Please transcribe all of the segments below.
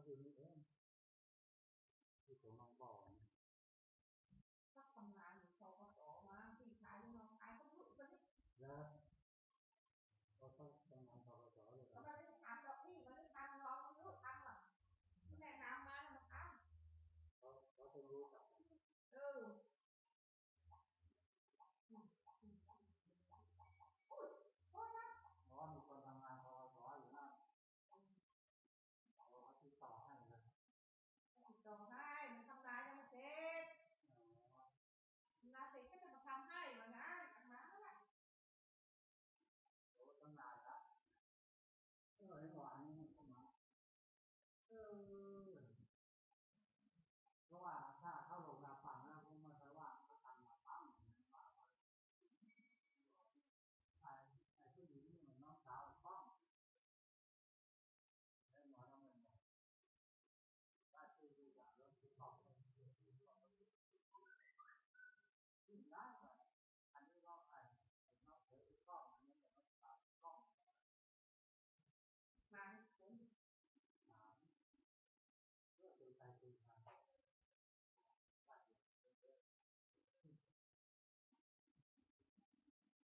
คือนี่เองที่ผมลองบอกถ้าทำงานอยู่พอก็ต่อมาพี่ขายน้องขายก็รู้ไปนี่แล้วก็ต้องทำงานพอสอเลยก็ไม่ได้ทำหรอกพี่มันไม่ทำน้องมันรู้ทำหรอกแนะนำมาแล้วมันทำเขาต้องรู้จักเพราะว่ามีคนทำงานพอสออยู่นั่นเขาติดต่อให้นะติดต่อให้มันทำงานยังไม่เสร็จงานเสร็จก็จะมาทำให้มานะทำมาแล้วโอ้ตั้งนานแล้วไม่หวานนี่เข้ามาเพราะว่าถ้าเข้าโรงงานฝั่งนั้นผมมาใช้ว่าเขาทำมาปั้มไอ้ผู้หญิงนี่เหมือนน้องสาวปั้มแล้วหมอทำไงได้คือดูอย่างเรื่องที่เขาขึ้นได้อันนี้ก็ไอ้นอกเสือที่กล้องอันนี้ก็ตามกล้องมาผมเพื่อเป็นใจเป็นทางม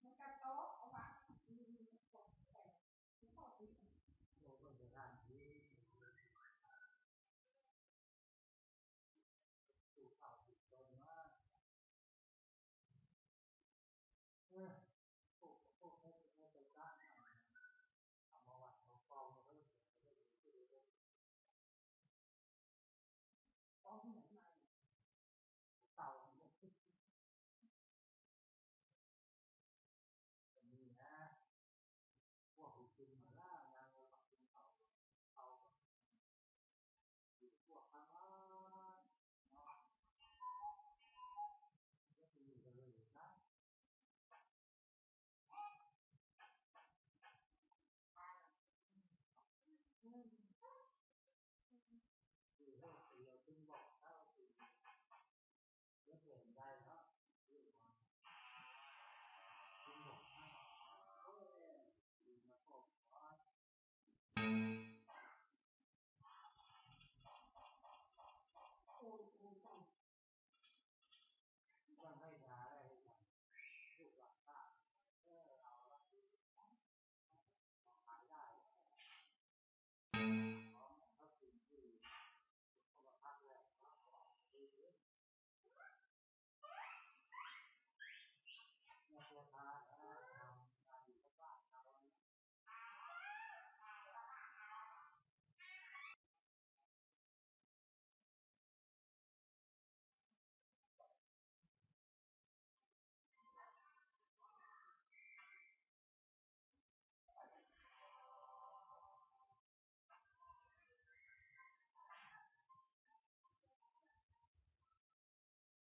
ันกระโต๊ะเอาไว้ตกแต่ที่พ่อตีโอ้ก็จะได้ที่ถูกข่าวถูกโดนว่าพวกให้เป็นด้านทำประวัติของกองมันก็จะเป็นที่ดูตอนที่ไหนมาเต่ามีนะพวกหุ่นจุนมาล่างานเราปักจุนเต่าอยู่พวกข้างล่างเนาะก็คืออยู่กันเลยนะคือเราจึงบอกถ้าเราคือเรื่องเห็นได้แล้วจึงบอกให้โอ้ยดีมาพบว่า